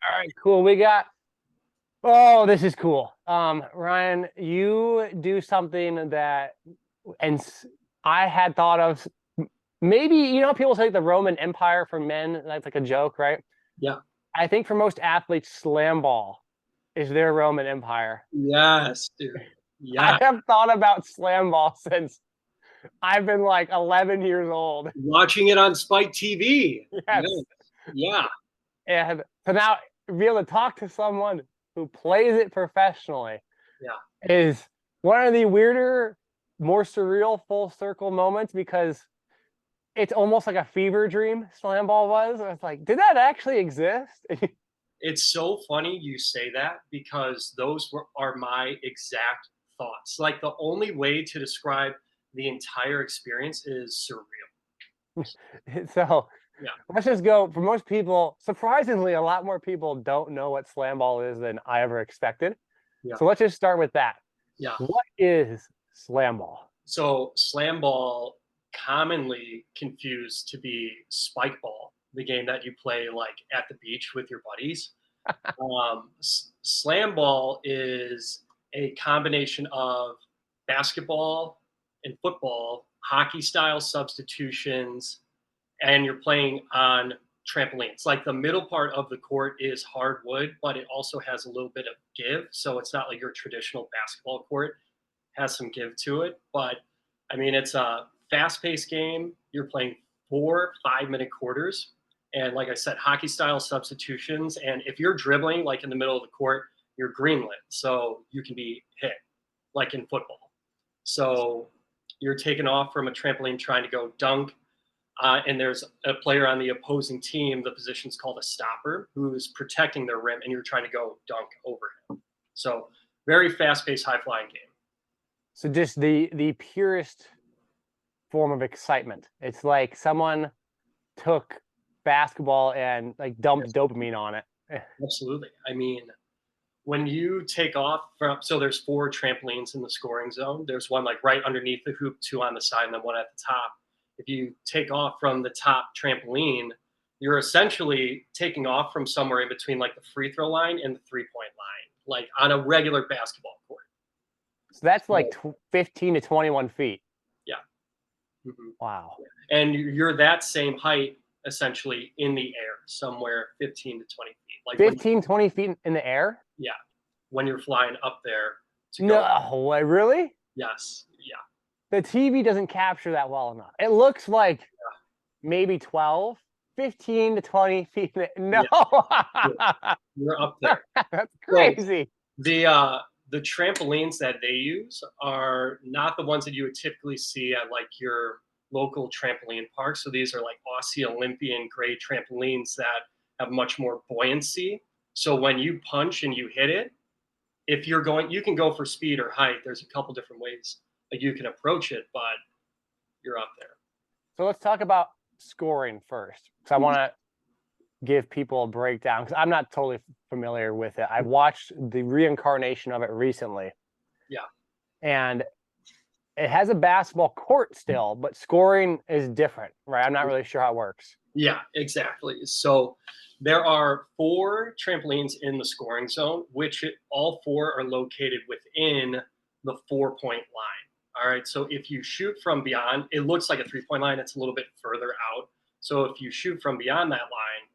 All right, cool. We got, oh, this is cool. Ryan, you do something that, and I had thought of maybe, people say the Roman Empire for men, that's like a joke, right? Yeah. I think for most athletes, slam ball is their Roman Empire. Yes, dude. I Yeah. have thought about slam ball since I've been like 11 years old. Watching it on Spike TV. Yeah. Yes. Yeah. And to now be able to talk to someone who plays it professionally Yeah. is one of the weirder, more surreal full circle moments because it's almost like a fever dream slam ball was. I was like, did that actually exist? It's so funny you say that because are my exact thoughts. Like the only way to describe the entire experience is surreal. So Yeah. let's just go. For most people, surprisingly, a lot more people don't know what slam ball is than I ever expected. Yeah. So let's just start with that. Yeah. What is slam ball? So slam ball commonly confused to be spike ball, the game that you play like at the beach with your buddies. Slam ball is a combination of basketball and football, hockey style substitutions, and you're playing on trampolines. Like the middle part of the court is hardwood, but it also has a little bit of give. So it's not like your traditional basketball court, it has some give to it. But I mean, it's a fast paced game. You're playing 4 5 minute quarters. And like I said, hockey style substitutions. And if you're dribbling like in the middle of the court, you're greenlit. So you can be hit like in football. So you're taken off from a trampoline trying to go dunk, and there's a player on the opposing team. The position's called a stopper, who is protecting their rim, and you're trying to go dunk over him. So very fast-paced, high-flying game. So just the purest form of excitement. It's like someone took basketball and like dumped Yes, dopamine on it. absolutely. I mean, when you take off from, so there's 4 trampolines in the scoring zone. There's one like right underneath the hoop, 2 on the side, and then one at the top. If you take off from the top trampoline, you're essentially taking off from somewhere in between like the free throw line and the 3 point line, like on a regular basketball court. So that's like So, 15 to 21 feet. yeah. Mhm. Wow. And you're that same height essentially in the air, somewhere 15 to 20 feet. Like when, 15, 20 feet in the air? yeah, when you're flying up there to go. No, really? Yes. Yeah. The TV doesn't capture that well enough. It looks like maybe 12, 15 to 20 feet. No, Yeah. You're up there. that's So crazy. the trampolines that they use are not the ones that you would typically see at like your local trampoline park. So these are like Aussie Olympian grade trampolines that have much more buoyancy. So when you punch and you hit it, if you're going, you can go for speed or height. There's a couple different ways that you can approach it, but you're up there. So let's talk about scoring first, because I want to give people a breakdown because I'm not totally familiar with it. I've watched the reincarnation of it recently. Yeah. And it has a basketball court still, but scoring is different, right? I'm not really sure how it works. Yeah, exactly. So there are 4 trampolines in the scoring zone, which all 4 are located within the 4 point line. All right. So if you shoot from beyond, it looks like a 3 point line. It's a little bit further out. So if you shoot from beyond that line,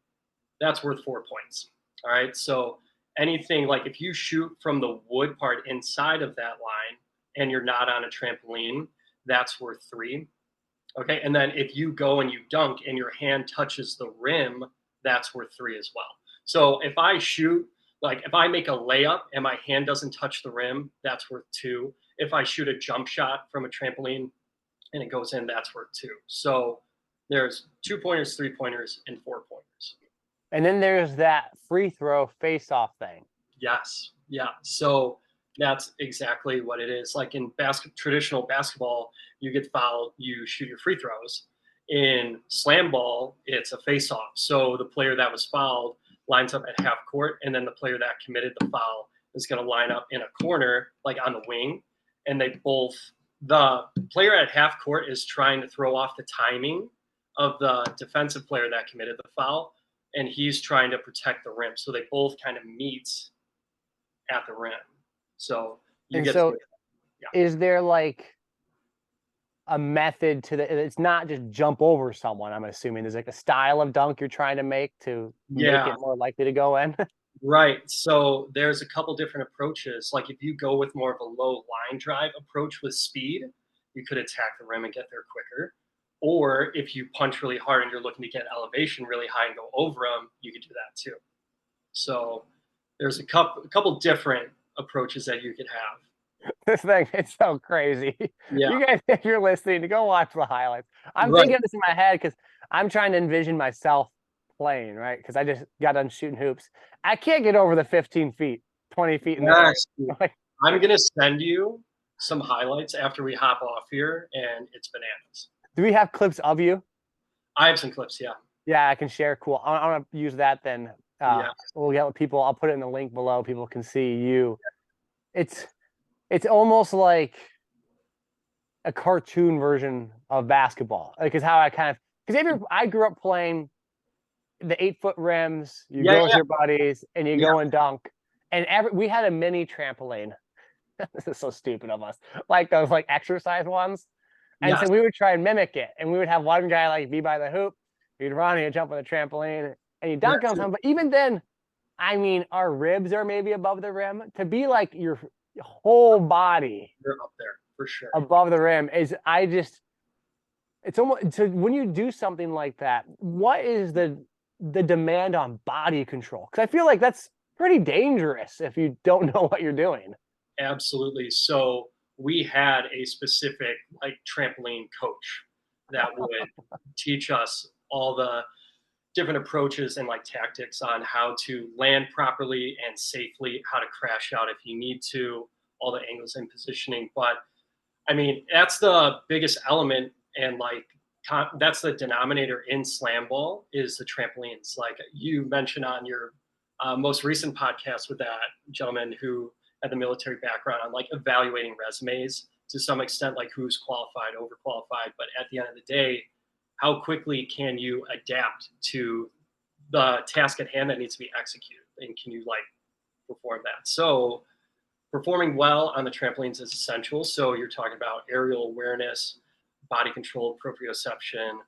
that's worth 4 points. All right. So anything like if you shoot from the wood part inside of that line and you're not on a trampoline, that's worth 3. Okay. And then if you go and you dunk and your hand touches the rim, that's worth 3 as well. So if I shoot, like if I make a layup and my hand doesn't touch the rim, that's worth 2. If I shoot a jump shot from a trampoline and it goes in, that's worth 2. So there's 2 pointers, 3 pointers, and 4 pointers. And then there's that free throw face-off thing. Yes. Yeah. So that's exactly what it is. Like in traditional basketball, you get fouled, you shoot your free throws. In slam ball, it's a face-off. So the player that was fouled lines up at half court, and then the player that committed the foul is going to line up in a corner, like on the wing, and the player at half court is trying to throw off the timing of the defensive player that committed the foul, and he's trying to protect the rim. So they both kind of meet at the rim. So you And get to so do it. Yeah. is there like a method to it's not just jump over someone, I'm assuming. There's like a style of dunk you're trying to make to make Yeah, it more likely to go in. right. So there's a couple different approaches. Like if you go with more of a low line drive approach with speed, you could attack the rim and get there quicker. Or if you punch really hard and you're looking to get elevation really high and go over them, you could do that too. So there's a couple different approaches that you could have. This thing is so crazy. Yeah. You guys, if you're listening, to go watch the highlights. I'm Right. thinking of this in my head because I'm trying to envision myself playing, right? Because I just got done shooting hoops. I can't get over the 15 feet, 20 feet in the air. Yes. I'm gonna send you some highlights after we hop off here, and it's bananas. Do we have clips of you? I have some clips, yeah. Yeah, I can share. Cool. I want to use that then. Yeah. We'll get with people. I'll put it in the link below. People can see you. It's almost like a cartoon version of basketball. Like is how I kind of because I grew up playing the 8-foot rims. You go with your buddies and you go and dunk. And we had a mini trampoline. This is so stupid of us. Like those like exercise ones. And so we would try and mimic it. And we would have one guy like be by the hoop. You'd run and you'd jump on the trampoline and you dunk on something. But even then, I mean, our ribs are maybe above the rim. To be like your whole body You're up there for sure above the rim is it's almost so when you do something like that, what is the demand on body control? Because I feel like that's pretty dangerous if you don't know what you're doing. Absolutely. So we had a specific like trampoline coach that would teach us all the different approaches and like tactics on how to land properly and safely, how to crash out if you need to, all the angles and positioning. But I mean, that's the biggest element, and like that's the denominator in slam ball is the trampolines. Like you mentioned on your most recent podcast with that gentleman who had the military background on like evaluating resumes to some extent, like who's qualified, overqualified. But at the end of the day, how quickly can you adapt to the task at hand that needs to be executed, and can you like perform that? So performing well on the trampolines is essential. So you're talking about aerial awareness, body control, proprioception,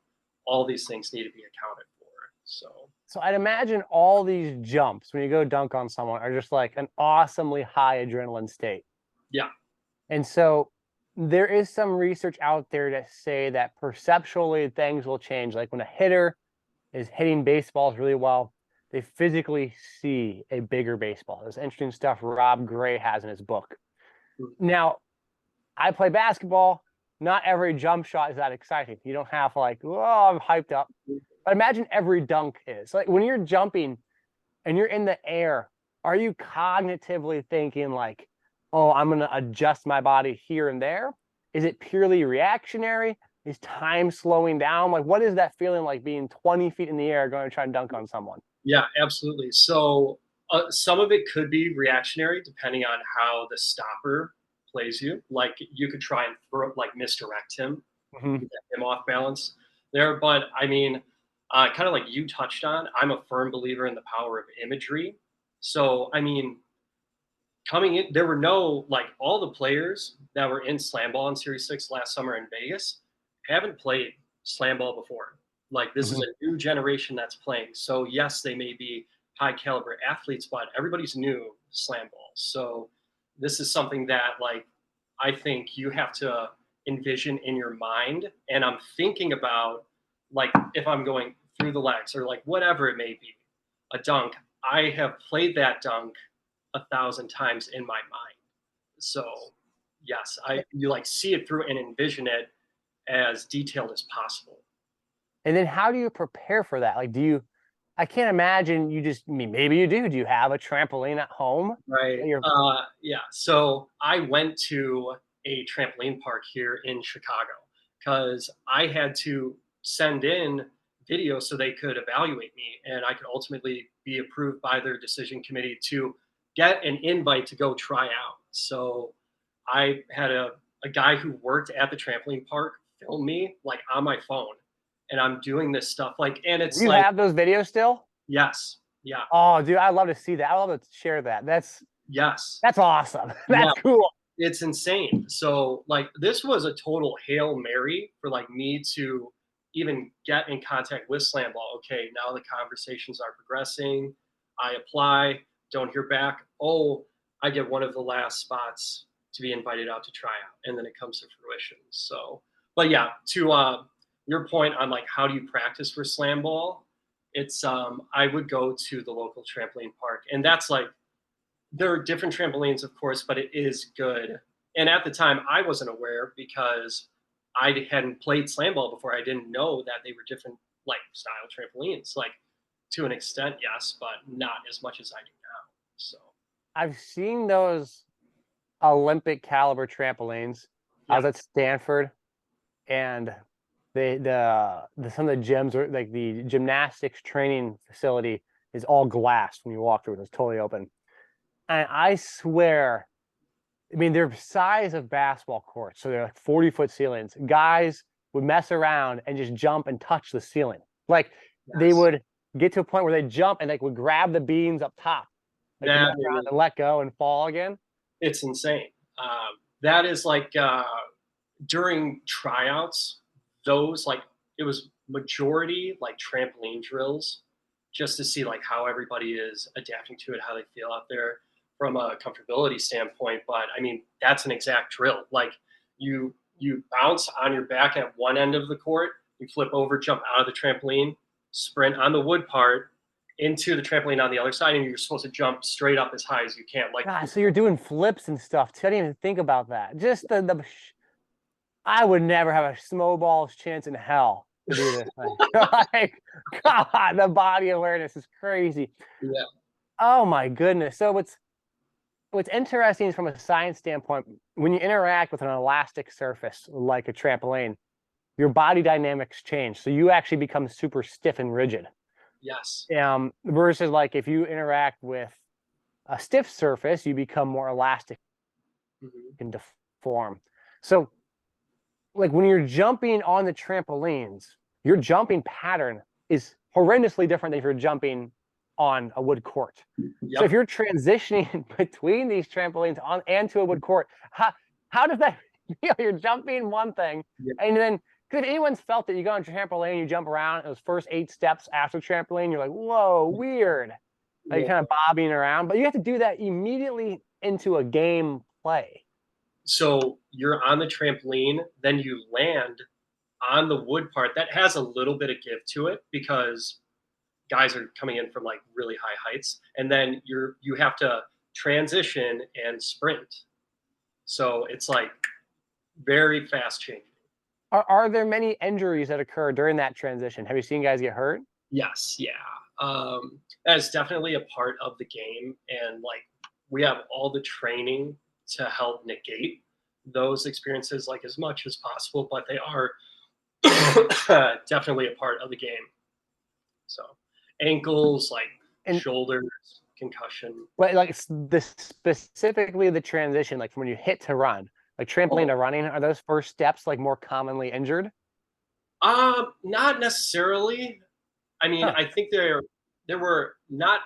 all these things need to be accounted for. So I'd imagine all these jumps when you go dunk on someone are just like an awesomely high adrenaline state. Yeah. And so there is some research out there to say that perceptually things will change. Like when a hitter is hitting baseballs really well, they physically see a bigger baseball. There's interesting stuff Rob Gray has in his book. Now, I play basketball. Not every jump shot is that exciting. You don't have like, oh, I'm hyped up. But imagine every dunk is. Like when you're jumping and you're in the air, are you cognitively thinking like, oh, I'm going to adjust my body here and there? Is it purely reactionary? Is time slowing down? Like, what is that feeling like being 20 feet in the air going to try and dunk on someone? Yeah, absolutely. So some of it could be reactionary depending on how the stopper plays you. Like you could try and misdirect him, get him off balance there. But I mean, kind of like you touched on, I'm a firm believer in the power of imagery. So, I mean, coming in, there were no, like all the players that were in slam ball in Series 6 last summer in Vegas haven't played slam ball before. Like this is a new generation that's playing. So yes, they may be high caliber athletes, but everybody's new to slam ball. So this is something that like I think you have to envision in your mind. And I'm thinking about like if I'm going through the legs or like whatever it may be, a dunk, I have played that dunk 1,000 times in my mind. So yes, you like see it through and envision it as detailed as possible. And then how do you prepare for that? Like, I can't imagine you just, I mean, maybe you do. Do you have a trampoline at home? Right. Yeah. So I went to a trampoline park here in Chicago because I had to send in video so they could evaluate me and I could ultimately be approved by their decision committee to get an invite to go try out. So I had a guy who worked at the trampoline park film me like on my phone, and I'm doing this stuff like, and it's you like, have those videos still? Yes. Yeah. Oh, dude, I'd love to see that. I'd love to share that. Yes. That's awesome. Yeah. That's cool. It's insane. So like this was a total Hail Mary for like me to even get in contact with Slam Ball. Okay, now the conversations are progressing. I apply, don't hear back. Oh, I get one of the last spots to be invited out to try out, and then it comes to fruition. So, but yeah, to your point on like how do you practice for Slam Ball? It's I would go to the local trampoline park, and that's like there are different trampolines, of course, but it is good. And at the time, I wasn't aware because I hadn't played slam ball before. I didn't know that they were different, like style trampolines. Like to an extent, yes, but not as much as I do now. So I've seen those Olympic caliber trampolines. I yeah, was at Stanford, and some of the gyms, or like the gymnastics training facility, is all glass when you walk through it. It's totally open. And I swear, I mean, they're the size of basketball courts, so they're like 40-foot ceilings. Guys would mess around and just jump and touch the ceiling. Like they yes, would get to a point where they jump and like would grab the beams up top, like to that mess around and let go and fall again. it's insane. That is like during tryouts, those like it was majority like trampoline drills just to see like how everybody is adapting to it, how they feel out there from a comfortability standpoint. But I mean, that's an exact drill. Like you bounce on your back at one end of the court, you flip over, jump out of the trampoline, sprint on the wood part into the trampoline on the other side, and you're supposed to jump straight up as high as you can. Like God, so you're doing flips and stuff too. I didn't even think about that. Just I would never have a snowball's chance in hell to do this thing. Like, God, the body awareness is crazy. yeah, Oh my goodness. So what's interesting is from a science standpoint, when you interact with an elastic surface like a trampoline, your body dynamics change. So you actually become super stiff and rigid. yes, Versus like if you interact with a stiff surface, you become more elastic hmm and deform. So like when you're jumping on the trampolines, your jumping pattern is horrendously different than if you're jumping on a wood court. So if yep. you're transitioning between these trampolines on and to a wood court, how does that feel? You're jumping one thing, Yep. and then because if anyone's felt that you go on a trampoline, you jump around those first 8 steps after trampoline, you're like, whoa, weird. Like you're Yep. kind of bobbing around, but you have to do that immediately into a game play. So you're on the trampoline, then you land on the wood part. That has a little bit of give to it because guys are coming in from like really high heights, and then you have to transition and sprint. So it's like very fast changing. Are there many injuries that occur during that transition? Have you seen guys get hurt? Yes, yeah. That's definitely a part of the game, and like we have all the training to help negate those experiences like as much as possible, but they are definitely a part of the game. So ankles, like And shoulders, concussion. but like specifically the transition, like from when you hit to run, like trampoline Oh, to running, are those first steps like more commonly injured? not necessarily. I mean, Huh. I think there were not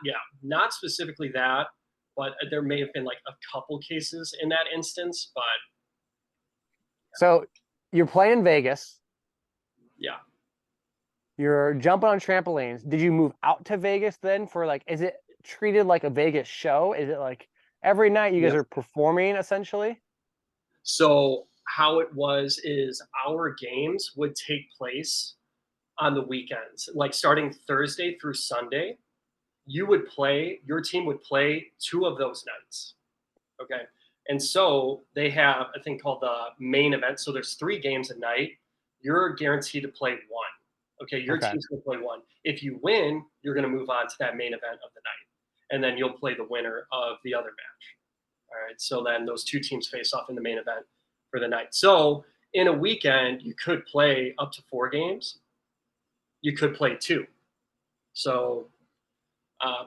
specifically that, but there may have been like a couple cases in that instance. But So you're playing Vegas, yeah, you're jumping on trampolines. Did you move out to Vegas then for like, is it treated like a Vegas show? Is it like every night you guys yeah. are performing essentially? So how it was is our games would take place on the weekends, like starting Thursday through Sunday. Your team would play 2 of those nights. Okay. And so they have a thing called the main event. So there's 3 games a night. You're guaranteed to play one. Okay. Your Okay. team's going to play one. If you win, you're going to move on to that main event of the night. And then you'll play the winner of the other match. All right. So then those 2 teams face off in the main event for the night. So in a weekend, you could play up to 4 games. You could play 2. So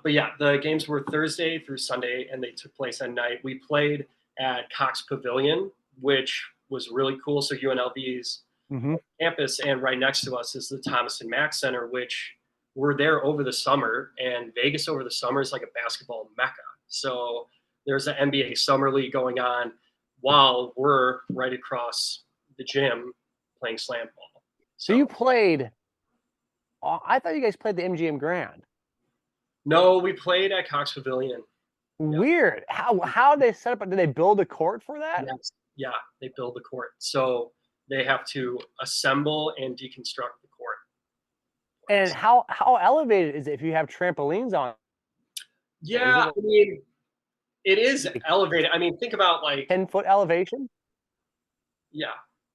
but yeah, the games were Thursday through Sunday, and they took place at night. We played at Cox Pavilion, which was really cool. So UNLV's Mm-hmm. campus, and right next to us is the Thomas and Mack Center, which we're there over the summer, and Vegas over the summer is like a basketball mecca. So there's an NBA summer league going on while we're right across the gym playing slam ball. So you played. I thought you guys played the MGM Grand. No, we played at Cox Pavilion. Weird. How did they set up? Did they build a court for that? Yes. Yeah, they build the court. So they have to assemble and deconstruct the court. And how elevated is it if you have trampolines on? Yeah, I mean, it is elevated. I mean, think about like 10-foot elevation. Yeah,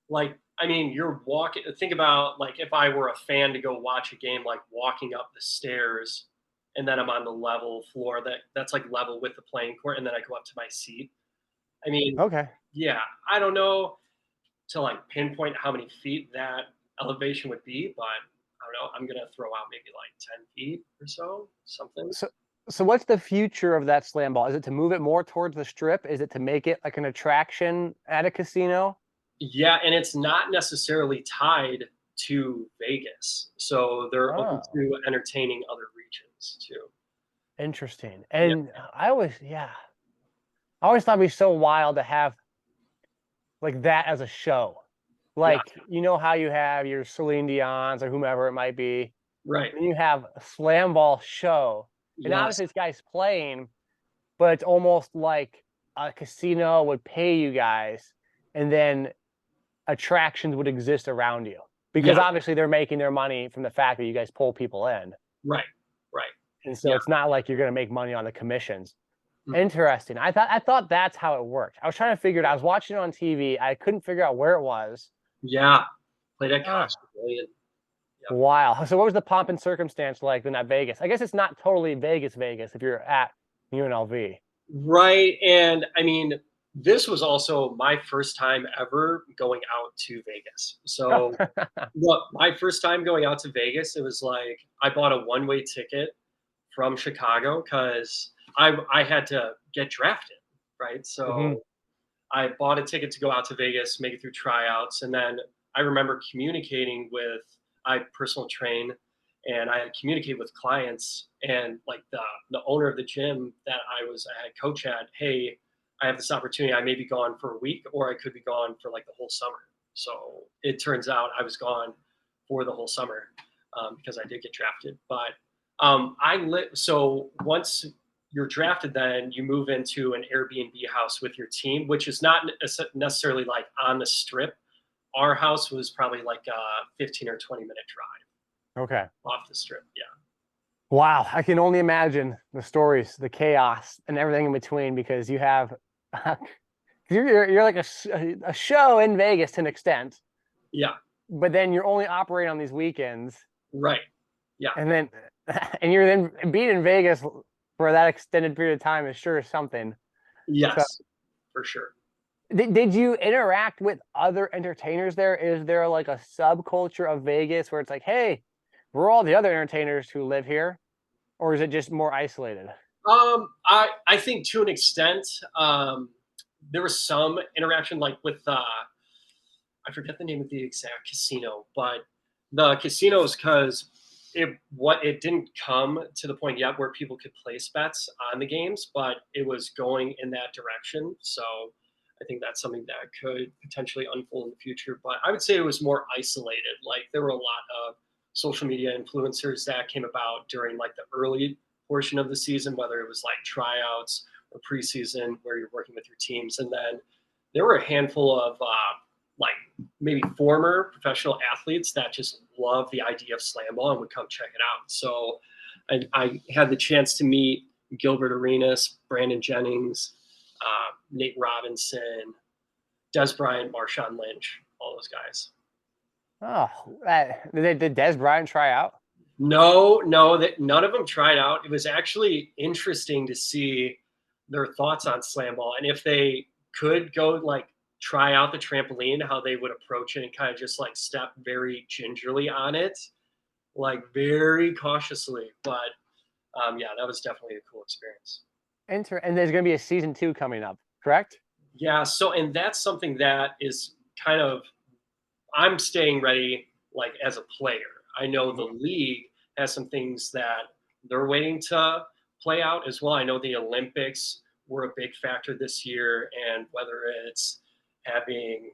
like I mean, you're walking. Think about like if I were a fan to go watch a game, like walking up the stairs, and then I'm on the level floor that's like level with the playing court, and then I go up to my seat. I mean, Okay. yeah, I don't know to like pinpoint how many feet that elevation would be, but I don't know. I'm gonna throw out maybe like 10 feet or so, something. So what's the future of that slam ball? Is it to move it more towards the strip? Is it to make it like an attraction at a casino? Yeah, and it's not necessarily tied to Vegas. So they're open Oh, to entertaining other regions too. interesting. Yeah, And I always thought it'd be so wild to have like that as a show. yeah, Like, you know how you have your Celine Dion's or whomever it might be, right. and you have a slam ball show. And Yes, obviously this guy's playing, but it's almost like a casino would pay you guys, and then attractions would exist around you. Because yeah, obviously they're making their money from the fact that you guys pull people in. right, right. And so Yeah. it's not like you're gonna make money on the commissions. Mhm. Interesting. I thought that's how it worked. I was trying to figure it out. I was watching it on TV. I couldn't figure out where it was. Yeah, played at Huh. Cox Pavilion. Yep. Wow. So what was the pomp and circumstance like in that Vegas? I guess it's not totally Vegas if you're at UNLV. Right, and I mean, this was also my first time ever going out to Vegas. So, look, my first time going out to Vegas, it was like I bought a one-way ticket from Chicago because I had to get drafted, right? Mhm. So I bought a ticket to go out to Vegas, make it through tryouts, and then I remember communicating with I personal train, and I had communicated with clients and like the owner of the gym that I had coach at. Hey, I have this opportunity. I may be gone for a week, or I could be gone for like the whole summer. So it turns out I was gone for the whole summer because I did get drafted. But so once you're drafted, then you move into an Airbnb house with your team, which is not necessarily like on the strip. Our house was probably like a 15 or 20-minute drive Okay. off the strip. Yeah. Wow. I can only imagine the stories, the chaos, and everything in between because you have you're like a show in Vegas to an extent, Yeah. but then you're only operating on these weekends, Right. Yeah. and then and you're then being in Vegas for that extended period of time is sure something. So Yes, for sure. did you interact with other entertainers there? Is there like a subculture of Vegas where it's like, hey, we're all the other entertainers who live here, or is it just more isolated? I think to an extent, there was some interaction like with I forget the name of the exact casino, but the casinos because it didn't come to the point yet where people could place bets on the games, but it was going in that direction. So I think that's something that could potentially unfold in the future. But I would say it was more isolated. Like there were a lot of social media influencers that came about during like the early portion of the season, whether it was like tryouts or preseason where you're working with your teams. And then there were a handful of like maybe former professional athletes that just love the idea of slam ball and would come check it out. So I had the chance to meet Gilbert Arenas, Brandon Jennings, Nate Robinson, Des Bryant, Marshawn Lynch, all those guys. Oh, did Des Bryant try out? No, that none of them tried out. It was actually interesting to see their thoughts on slam ball and if they could go like try out the trampoline, how they would approach it and kind of just like step very gingerly on it, like very cautiously. But yeah, that was definitely a cool experience. And there's going to be a season 2 coming up, correct? Yeah, so and that's something that is kind of I'm staying ready like as a player. I know the league has some things that they're waiting to play out as well. I know the Olympics were a big factor this year, and whether it's having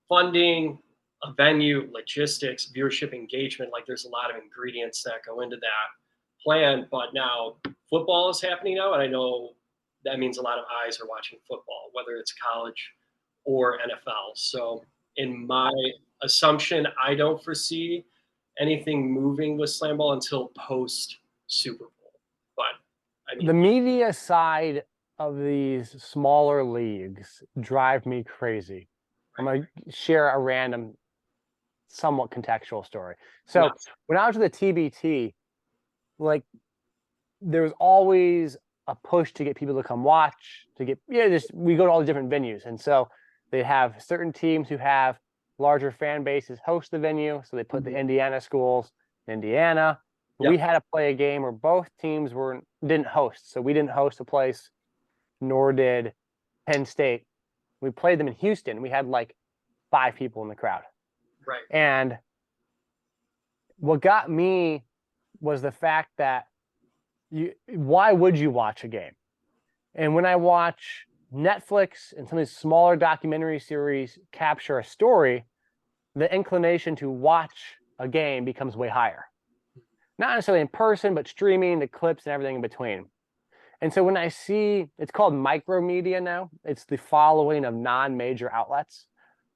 funding, a venue, logistics, viewership, engagement, like there's a lot of ingredients that go into that plan. But now football is happening now, and I know that means a lot of eyes are watching football, whether it's college or NFL. So in my assumption, I don't foresee anything moving with slam ball until post Super Bowl. But I mean, The media side of these smaller leagues drive me crazy. I'm going to share a random, somewhat contextual story. So yeah, when I was at the TBT, like there was always a push to get people to come watch, to get, just we go to all the different venues. And so they have certain teams who have larger fan bases host the venue. So they put the Indiana schools in Indiana. Yep. We had to play a game where both teams didn't host. So we didn't host a place, nor did Penn State. We played them in Houston. We had like 5 people in the crowd. right. And what got me was the fact that why would you watch a game? And when I watch Netflix and some of these smaller documentary series capture a story, the inclination to watch a game becomes way higher. Not necessarily in person, but streaming, the clips and everything in between. And so when I see, it's called micromedia now. It's the following of non-major outlets.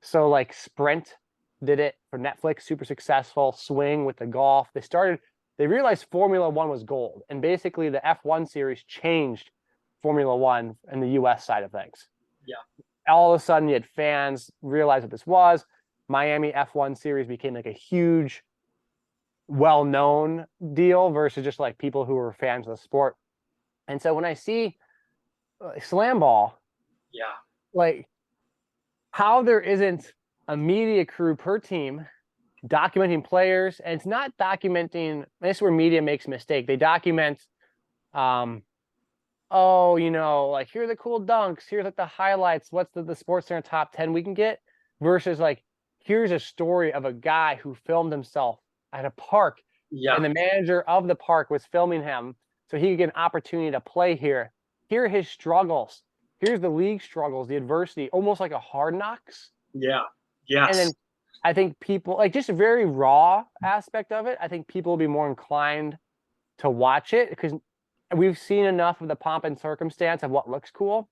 So like Sprint did it for Netflix, super successful. Swing with the golf. They realized Formula One was gold. And basically the F1 series changed Formula One and the US side of things. Yeah. All of a sudden you had fans realize what this was. Miami F1 series became like a huge, well-known deal versus just like people who were fans of the sport. And so when I see slam ball, Yeah. like how there isn't a media crew per team documenting players, and it's not documenting, this is where media makes a mistake. They document, like here are the cool dunks, here's like the highlights, what's the Sports Center top 10 we can get, versus like, here's a story of a guy who filmed himself at a park, and the manager of the park was filming him so he could get an opportunity to play here. Here are his struggles. Here's the league struggles, the adversity, almost like a Hard Knocks. Yeah. Yes. And then I think people, like just a very raw aspect of it, I think people will be more inclined to watch it because we've seen enough of the pomp and circumstance of what looks cool.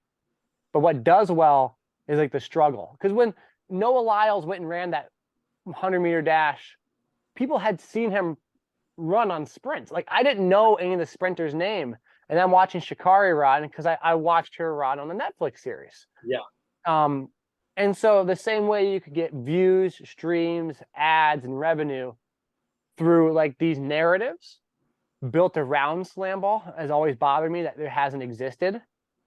But what does well is like the struggle. Because when Noah Lyles went and ran that 100-meter dash, people had seen him run on sprints. Like I didn't know any of the sprinters' name. And I'm watching Sha'Carri run because I watched her run on the Netflix series. Yeah. And so the same way you could get views, streams, ads, and revenue through like these narratives built around slam ball has always bothered me that there hasn't existed.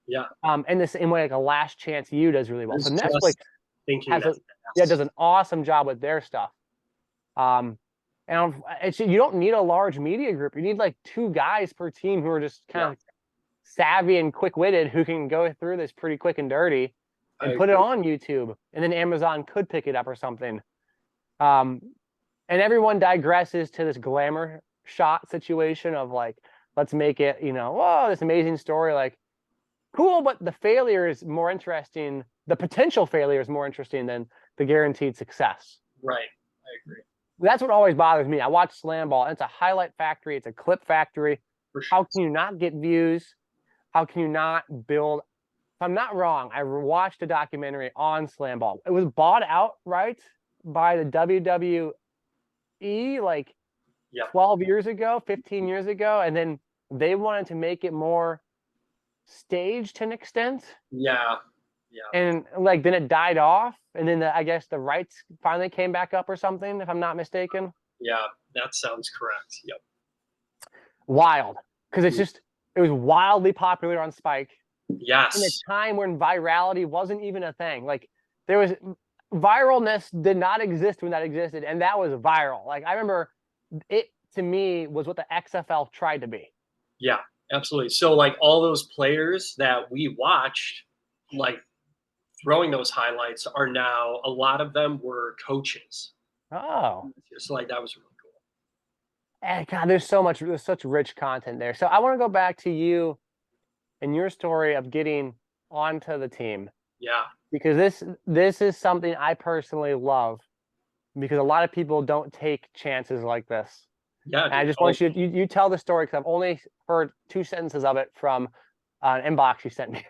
Yeah. And the same way like a Last Chance U does really well. So Netflix does an awesome job with their stuff. And you don't need a large media group. You need like 2 guys per team who are just kind of savvy and quick-witted who can go through this pretty quick and dirty and put it on YouTube. And then Amazon could pick it up or something. And everyone digresses to this glamour shot situation of like, let's make it, this amazing story. Like, cool, but the failure is more interesting. The potential failure is more interesting than the guaranteed success. Right. I agree. That's what always bothers me. I watch slam ball, and it's a highlight factory. It's a clip factory. For sure. How can you not get views? How can you not build? If I'm not wrong, I watched a documentary on slam ball. It was bought outright by the WWE like 12 years ago, 15 years ago. And then they wanted to make it more staged to an extent. Yeah. And like then it died off, and then I guess the rights finally came back up or something, if I'm not mistaken. Yeah, that sounds correct. Yep. Wild, because it was wildly popular on Spike. Yes. In a time when virality wasn't even a thing. Like there was viralness did not exist when that existed, and that was viral. Like I remember it to me was what the XFL tried to be. Yeah, absolutely. So like all those players that we watched, like throwing those highlights are now, a lot of them were coaches. Oh. So like that was really cool. God, there's such rich content there. So I want to go back to you and your story of getting onto the team, Yeah. because this is something I personally love, because a lot of people don't take chances like this. Yeah, And I dude. just Oh, want you tell the story, because I've only heard 2 sentences of it from an inbox you sent me.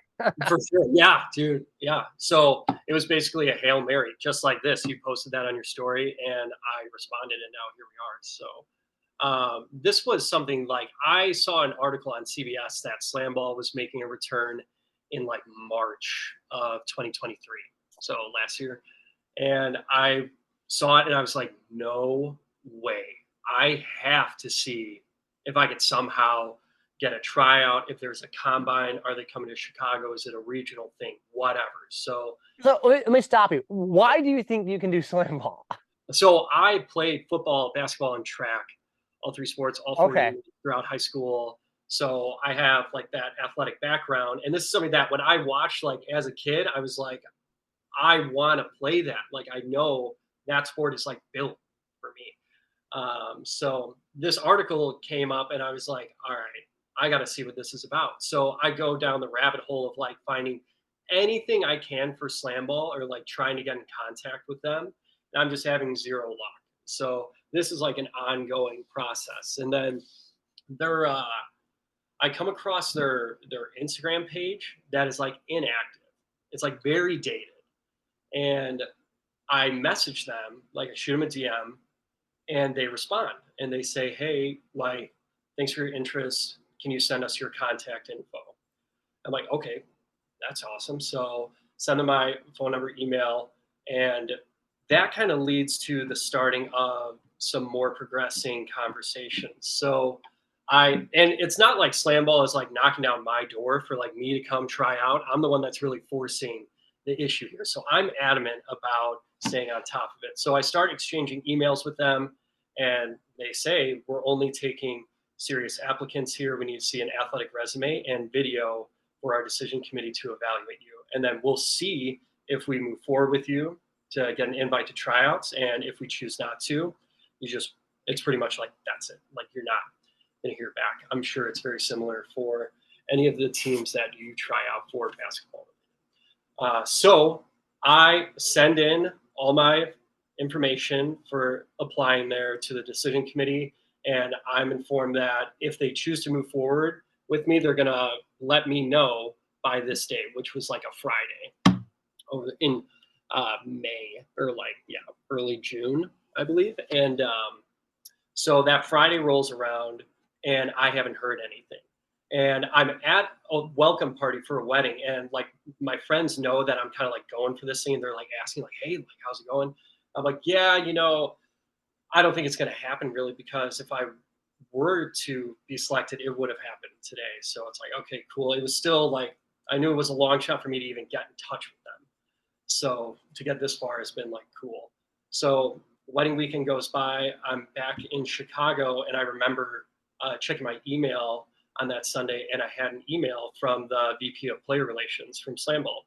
for sure. Yeah, dude. Yeah. So it was basically a Hail Mary, just like this. You posted that on your story and I responded, and now here we are. So this was something like I saw an article on CBS that slam ball was making a return in like March of 2023. So last year. And I saw it and I was like, no way. I have to see if I could somehow get a tryout. If there's a combine, are they coming to Chicago? Is it a regional thing? Whatever. So let me stop you. Why do you think you can do slam ball? So I played football, basketball, and track, all three sports, all 4 years Okay. throughout high school. So I have like that athletic background. And this is something that when I watched like as a kid, I was like, I want to play that. Like I know that sport is like built for me. So this article came up and I was like, all right, I got to see what this is about. So I go down the rabbit hole of like finding anything I can for slam ball or like trying to get in contact with them. And I'm just having zero luck. So this is like an ongoing process. And then they're, I come across their Instagram page that is like inactive. It's like very dated. And I message them, like I shoot them a DM, and they respond and they say, "Hey, like, thanks for your interest. Can you send us your contact info?" I'm like, "Okay, that's awesome." So send them my phone number, email, and that kind of leads to the starting of some more progressing conversations. So and it's not like slam ball is like knocking down my door for like me to come try out. I'm the one that's really forcing the issue here. So I'm adamant about staying on top of it. So I start exchanging emails with them and they say, we're only taking serious applicants here. We need to see an athletic resume and video for our decision committee to evaluate you. And then we'll see if we move forward with you to get an invite to tryouts. And if we choose not to, it's pretty much like, that's it. Like you're not going to hear back. I'm sure it's very similar for any of the teams that you try out for basketball. So I send in all my information for applying there to the decision committee. And I'm informed that if they choose to move forward with me, they're going to let me know by this date, which was like a Friday in May or like, yeah, early June, I believe. And so that Friday rolls around and I haven't heard anything. And I'm at a welcome party for a wedding, and like my friends know that I'm kind of like going for this thing, and they're like asking, like, "Hey, like, how's it going?" I'm like, "Yeah, I don't think it's going to happen really, because if I were to be selected, it would have happened today." So it's like, okay, cool. It was still like I knew it was a long shot for me to even get in touch with them. So to get this far has been like cool. So wedding weekend goes by. I'm back in Chicago, and I remember checking my email on that Sunday, and I had an email from the VP of Player Relations from Slamball.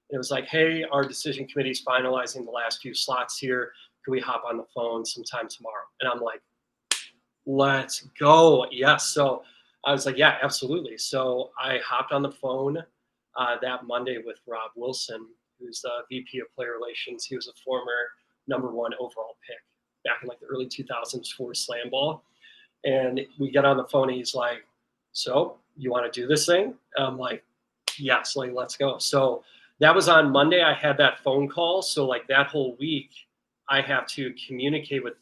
It was like, "Hey, our decision committee is finalizing the last few slots here. Can we hop on the phone sometime tomorrow?" And I'm like, "Let's go!" Yes. So I was like, "Yeah, absolutely." So I hopped on the phone that Monday with Rob Wilson, who's the VP of Player Relations. He was a former #1 overall pick back in like the early 2000s for Slam Ball. And we get on the phone and he's like, "So you want to do this thing?" I'm like, "Yes, like let's go." So that was on Monday. I had that phone call. So like that whole week, I have to communicate with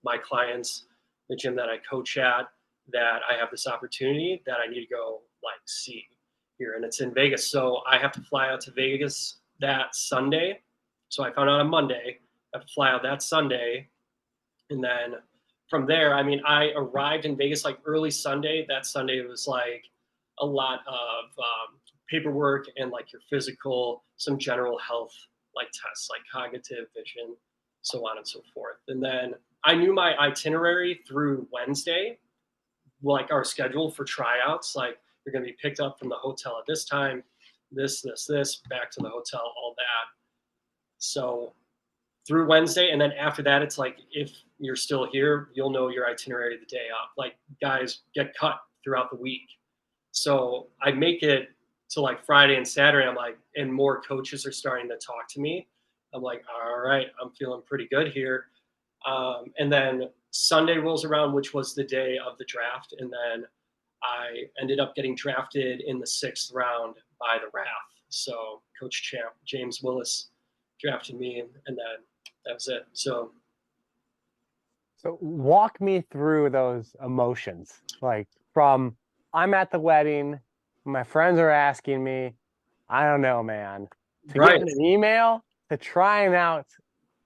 my clients, the gym that I coach at, that I have this opportunity that I need to go like see here. And it's in Vegas. So I have to fly out to Vegas that Sunday. So I found out on Monday. I have to fly out that Sunday. And then from there, I mean, I arrived in Vegas like early Sunday. That Sunday it was like a lot of paperwork and like your physical, some general health like tests, like cognitive, vision, so on and so forth. And then I knew my itinerary through Wednesday, like our schedule for tryouts. Like you're going to be picked up from the hotel at this time, this, back to the hotel, all that. So through Wednesday, and then after that, it's like if you're still here, you'll know your itinerary the day off. Like guys get cut throughout the week, so I make it to like Friday and Saturday. I'm like, and more coaches are starting to talk to me. I'm like, all right, I'm feeling pretty good here. And then Sunday rolls around, which was the day of the draft, and then I ended up getting drafted in the 6th round by the Wrath. So Coach James Willis drafted me, and then that was it. So walk me through those emotions, like from I'm at the wedding, my friends are asking me, I don't know, man, to right, getting an email to trying out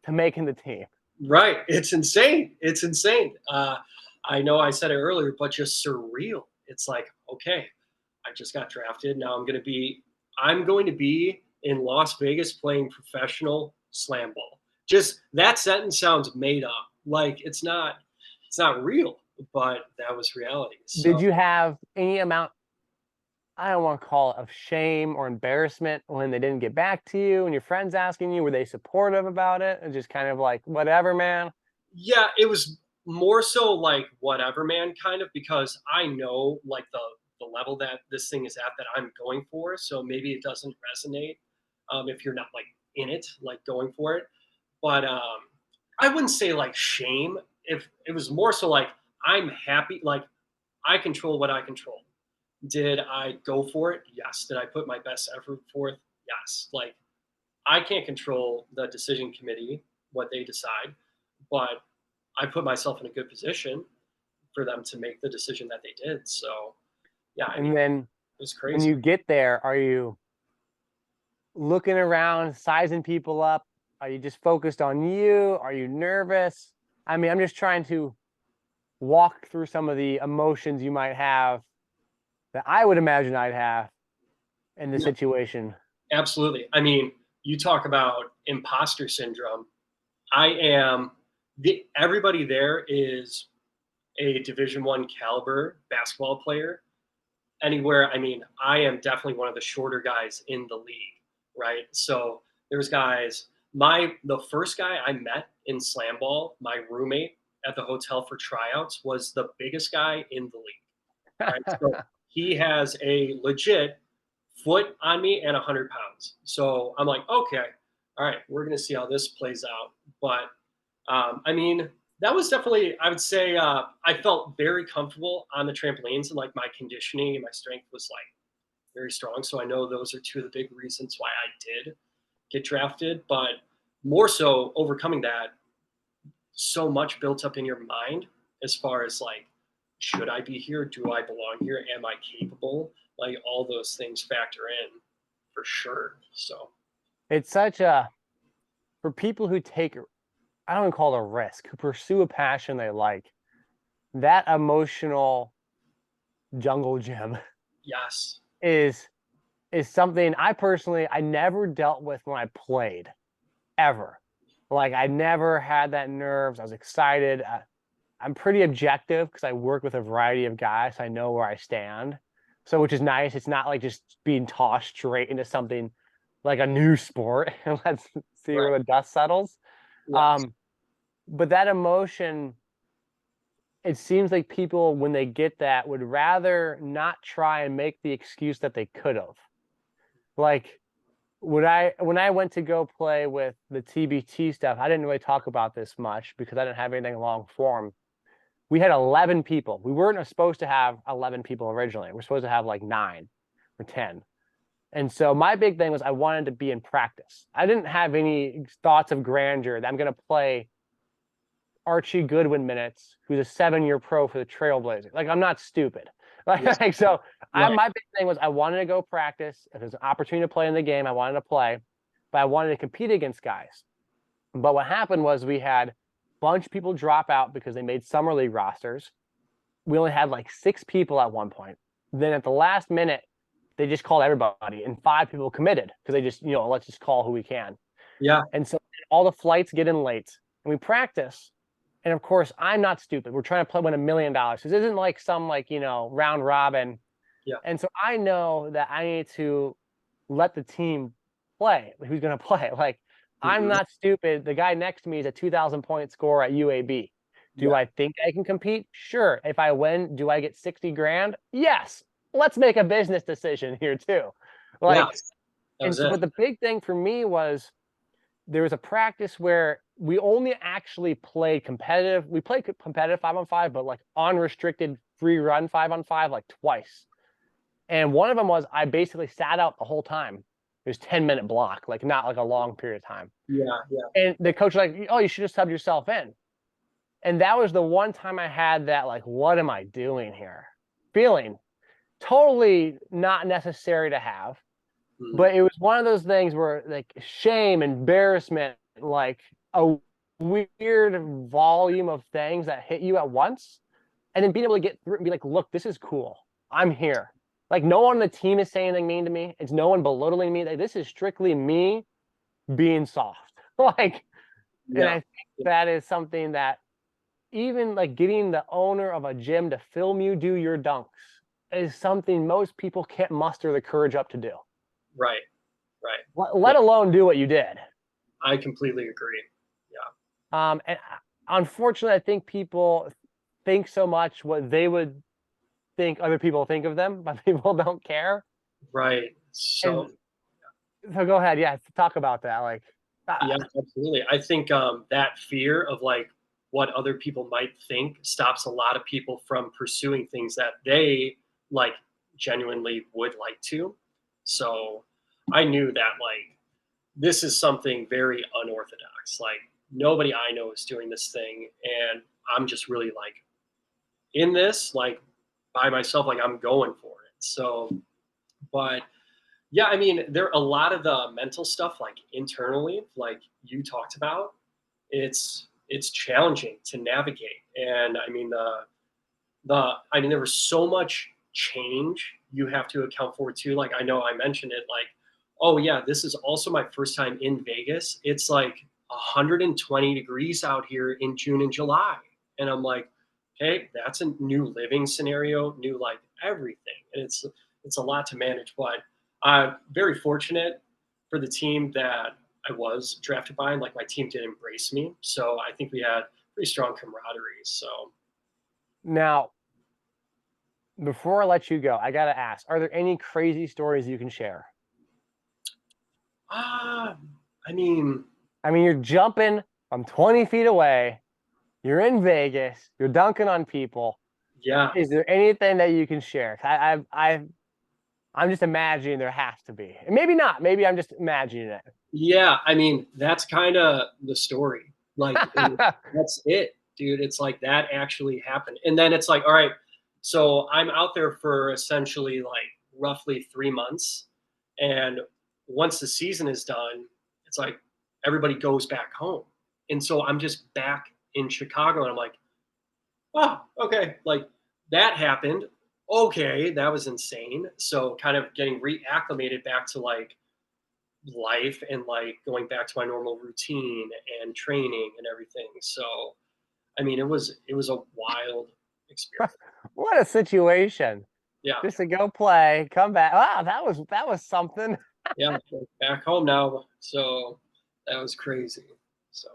to making the team. right. It's insane. It's insane. I know I said it earlier, but just surreal. It's like, okay, I just got drafted. Now I'm going to be in Las Vegas playing professional slam ball. Just that sentence sounds made up. Like it's not real, but that was reality. So, Did you have any amount, I don't want to call it, of shame or embarrassment when they didn't get back to you and your friends asking you? Were they supportive about it and just kind of like, whatever, man? yeah, it was more so like whatever, man, kind of, because I know like the level that this thing is at that I'm going for. So maybe it doesn't resonate if you're not like in it, like going for it. But I wouldn't say like shame. If it was more so like I'm happy, like I control what I control. Did I go for it? Yes. Did I put my best effort forth? Yes. Like I can't control the decision committee, what they decide, but I put myself in a good position for them to make the decision that they did. So yeah, I mean, And then it was when crazy. you get there, are you looking around, sizing people up? Are you just focused on you? Are you nervous? I mean, I'm just trying to walk through some of the emotions you might have that I would imagine I'd have in the Yeah, situation. absolutely. I mean, you talk about imposter syndrome. I am everybody there is a Division 1 caliber basketball player. Anywhere, I mean, I am definitely one of the shorter guys in the league, right? So there's guys. The first guy I met in slam ball, my roommate at the hotel for tryouts, was the biggest guy in the league, right? So he has a legit foot on me and 100 pounds. So I'm like, okay, all right, we're gonna see how this plays out. But I mean, that was definitely, I would say, I felt very comfortable on the trampolines, and like my conditioning and my strength was like very strong. So I know those are two of the big reasons why I did get drafted. But more so, overcoming that, so much built up in your mind as far as like, should I be here? Do I belong here? Am I capable? Like all those things factor in for sure. So It's such a, for people who take, I don't even call it a risk, who pursue a passion they like, that emotional jungle gym yes, is something I never dealt with when I played ever. Like I never had that nerves. I was excited. I'm pretty objective because I work with a variety of guys. So I know where I stand. So which is nice. It's not like just being tossed straight into something like a new sport and let's see right, where the dust settles. yes, Um, but that emotion, it seems like people when they get that would rather not try and make the excuse that they could have. Like when I went to go play with the TBT stuff, I didn't really talk about this much because I didn't have anything long form. We had 11 people. We weren't supposed to have 11 people originally. We're supposed to have like 9 or 10. And so my big thing was I wanted to be in practice. I didn't have any thoughts of grandeur that I'm going to play Archie Goodwin minutes, who's a 7-year pro for the Trailblazers. Like I'm not stupid. yes, Like so right, my big thing was I wanted to go practice. If there's an opportunity to play in the game, I wanted to play, but I wanted to compete against guys. But what happened was we had a bunch of people drop out because they made summer league rosters. We only had like 6 people at one point. Then at the last minute, they just called everybody, and 5 people committed because they just, let's just call who we can. yeah, And so all the flights get in late, and we practice. And of course, I'm not stupid. We're trying to play win $1 million. This isn't like some round robin. yeah, And so I know that I need to let the team play. Who's going to play? Like I'm not stupid. The guy next to me is a 2,000 point scorer at UAB. Do I think I can compete? Sure. If I win, do I get 60 grand? Yes. Let's make a business decision here too. Like, Yes, that and was so, it. but the big thing for me was there was a practice where we only actually played competitive. We played competitive 5-on-5, but like unrestricted free run 5-on-5, like twice. And one of them was I basically sat out the whole time. It was 10-minute block, like not like a long period of time. Yeah, yeah, And the coach was like, oh, you should just sub yourself in. And that was the one time I had that, like, what am I doing here? Feeling totally not necessary to have. mhm, But it was one of those things where like shame, embarrassment, like a weird volume of things that hit you at once. And then being able to get through it and be like, look, this is cool. I'm here. Like no one on the team is saying anything mean to me. It's no one belittling me. Like, this is strictly me being soft. Like, and I yeah, think that is something that even like getting the owner of a gym to film you do your dunks is something most people can't muster the courage up to do. right, right. Let alone do what you did. I completely agree. Yeah, And unfortunately, I think people think so much what they would think other people think of them, but people don't care. right. And So so go ahead, yeah, talk about that. Like, yeah, absolutely. I think that fear of like what other people might think stops a lot of people from pursuing things that they like genuinely would like to. So I knew that like this is something very unorthodox. Like nobody I know is doing this thing, and I'm just really like in this like by myself. Like I'm going for it. So, but yeah, I mean, there a lot of the mental stuff like internally, like you talked about, it's challenging to navigate. And I mean there was so much change you have to account for too. Like I know I mentioned it like, oh yeah, this is also my first time in Vegas. It's like 120 degrees out here in June and July. And I'm like, okay, that's a new living scenario, new like everything. And it's a lot to manage, but I'm very fortunate for the team that I was drafted by, and like my team did embrace me. So I think we had pretty strong camaraderie. So now, before I let you go, I gotta ask: are there any crazy stories you can share? ah, I mean, I mean, you're jumping from 20 feet away. You're in Vegas. You're dunking on people. yeah, Is there anything that you can share? I'm just imagining there has to be. Maybe not. Maybe I'm just imagining it. yeah. I mean, that's kind of the story. Like, that's it, dude. It's like that actually happened. And then it's like, all right, so I'm out there for essentially like roughly 3 months. And once the season is done, it's like everybody goes back home. And so I'm just back in Chicago and I'm like, oh, okay. Like that happened. Okay, that was insane. So kind of getting reacclimated back to like life and like going back to my normal routine and training and everything. So I mean it was a wild experience. What a situation. Yeah. Just to go play, come back. Wow, that was something. Yeah. Back home now. So that was crazy. So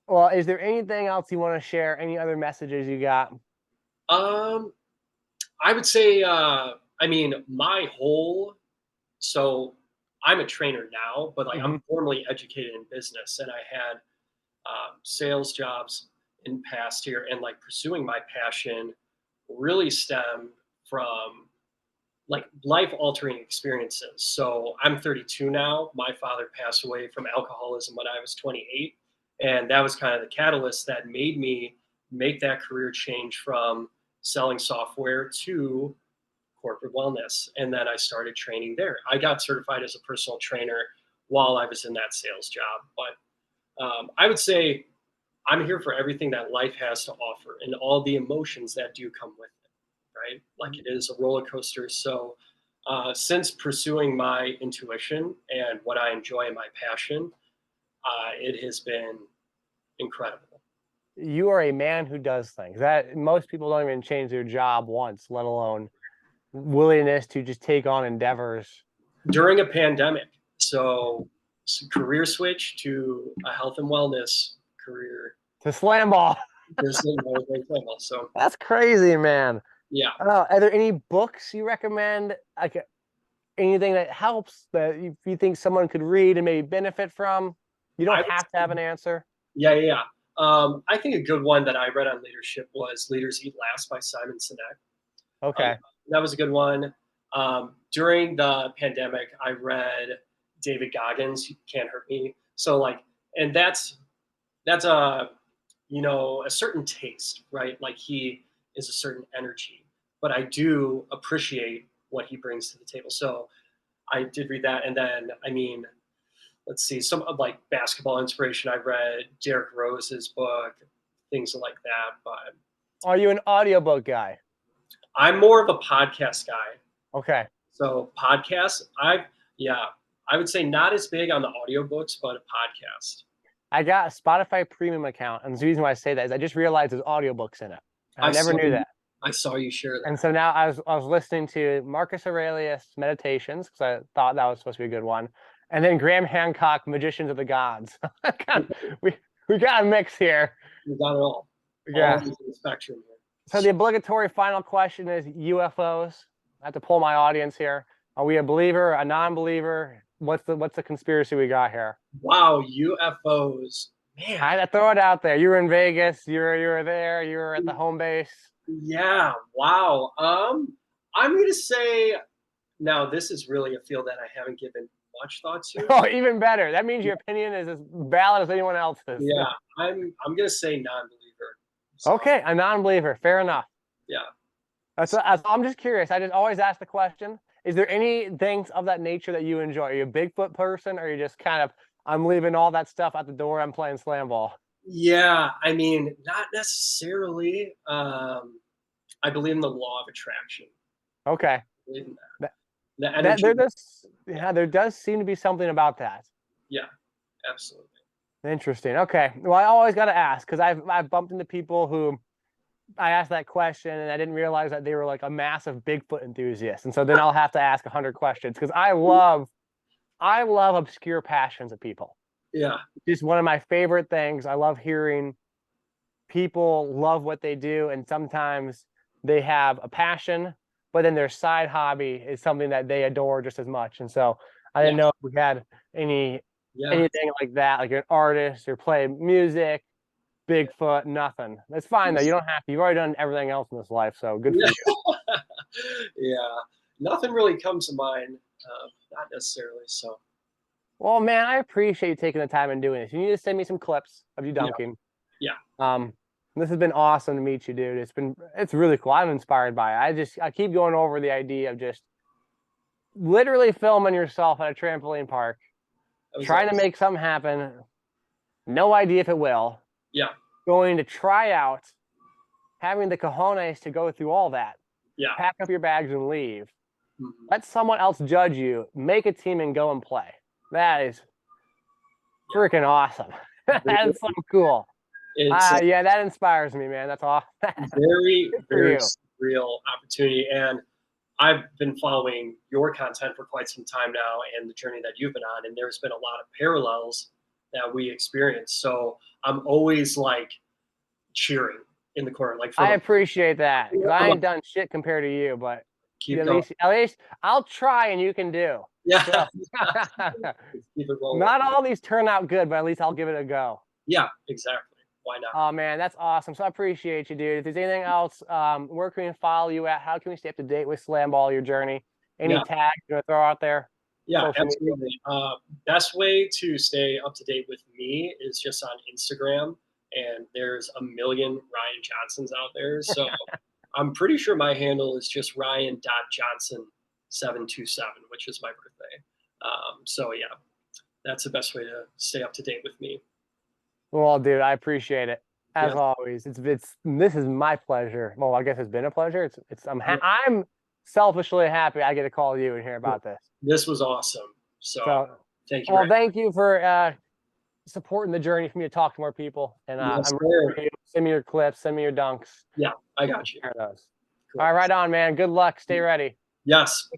Well, is there anything else you want to share? Any other messages you got? um I would say I mean my whole so I'm a trainer now, but like Hmm. I'm formally educated in business and I had sales jobs in past here and like pursuing my passion really stemmed from like life altering experiences. So I'm 32 now. My father passed away from alcoholism when I was 28. And that was kind of the catalyst that made me make that career change from selling software to corporate wellness. And then I started training there. I got certified as a personal trainer while I was in that sales job. But I would say I'm here for everything that life has to offer and all the emotions that do come with it, right? Like it is a roller coaster. So, since pursuing my intuition and what I enjoy and my passion, it has been incredible. You are a man who does things that most people don't even change their job once, let alone willingness to just take on endeavors. During a pandemic, so career switch to a health and wellness career. To slam ball. So That's crazy, man. yeah. Are there any books you recommend? Like anything that helps that you think someone could read and maybe benefit from? You don't have to have an answer. Yeah. I think a good one that I read on leadership was Leaders Eat Last by Simon Sinek. Okay. That was a good one. During the pandemic, I read David Goggins' You Can't Hurt Me. So like, and that's a, you know, a certain taste, right? Like he is a certain energy, but I do appreciate what he brings to the table. So I did read that. And then, I mean, let's see, some of like basketball inspiration. I read Derrick Rose's book, things like that. But are you an audiobook guy? I'm more of a podcast guy. Okay. So podcasts, I would say not as big on the audiobooks, but a podcast. I got a Spotify premium account, and the reason why I say that is I just realized there's audiobooks in it. I never knew that. I saw you share that. And so now I was listening to Marcus Aurelius Meditations because I thought that was supposed to be a good one, and then Graham Hancock Magicians of the Gods. we got a mix here. We got it all. Yeah. All the spectrum here. So the obligatory final question is UFOs. I have to pull my audience here. Are we a believer, a non-believer? What's the conspiracy we got here? Wow, UFOs. Man. I had to throw it out there. You were in Vegas, you were there, you were at the home base. Yeah, wow. I'm gonna say now this is really a field that I haven't given much thought to. Oh, even better. That means your opinion is as valid as anyone else's. Yeah, I'm gonna say non-believer. So. Okay, a non-believer. Fair enough. Yeah. I'm just curious. I just always ask the question: is there any things of that nature that you enjoy? Are you a Bigfoot person, or are you just kind of I'm leaving all that stuff at the door? I'm playing slam ball. Yeah, I mean, not necessarily. I believe in the law of attraction. Okay. I believe in that. There does seem to be something about that. Yeah, absolutely. Interesting. Okay. Well, I always got to ask because I've bumped into people who I asked that question and I didn't realize that they were like a massive Bigfoot enthusiast, and so then I'll have to ask 100 questions because I love obscure passions of people. Yeah. Just one of my favorite things. I love hearing people love what they do, and sometimes they have a passion, but then their side hobby is something that they adore just as much. And so I didn't know if we had anything like that, like an artist or play music, Bigfoot, nothing. That's fine though. You don't have to. You've already done everything else in this life, so good for you. Yeah, nothing really comes to mind. Not necessarily. So. Well, man, I appreciate you taking the time and doing this. You need to send me some clips of you dunking. Yeah. This has been awesome to meet you, dude. It's really cool. I'm inspired by it. I keep going over the idea of just literally filming yourself at a trampoline park, trying to make something happen. No idea if it will. Yeah. Going to try out, having the cojones to go through all that. Yeah. Pack up your bags and leave. Mm-hmm. Let someone else judge you. Make a team and go and play. That is freaking awesome. That is so cool. Yeah, that inspires me, man. That's awesome. Very real opportunity. And I've been following your content for quite some time now and the journey that you've been on. And there's been a lot of parallels that we experienced. So I'm always like cheering in the corner. Like I appreciate that because I ain't done shit compared to you, but at least I'll try and you can do. Yeah. So, keep it rolling. Not all these turn out good, but at least I'll give it a go. Yeah, exactly. Why not? Oh man, that's awesome. So I appreciate you, dude. If there's anything else, where can we follow you at? How can we stay up to date with slam ball, your journey? Any tags you're gonna throw out there? Yeah, absolutely. Best way to stay up to date with me is just on Instagram, and there's a million Ryan Johnsons out there. So I'm pretty sure my handle is just Ryan.Johnson727, which is my birthday. So yeah, that's the best way to stay up to date with me. Well, dude, I appreciate it as always. This is my pleasure. Well, I guess it's been a pleasure. I'm selfishly happy I get to call you and hear about this. This was awesome. So thank you. Well, thank you for supporting the journey for me to talk to more people. And I'm ready for you. Send me your clips, send me your dunks. Yeah, I got you. Share those. Cool. All right, right on, man. Good luck. Stay ready. Yes.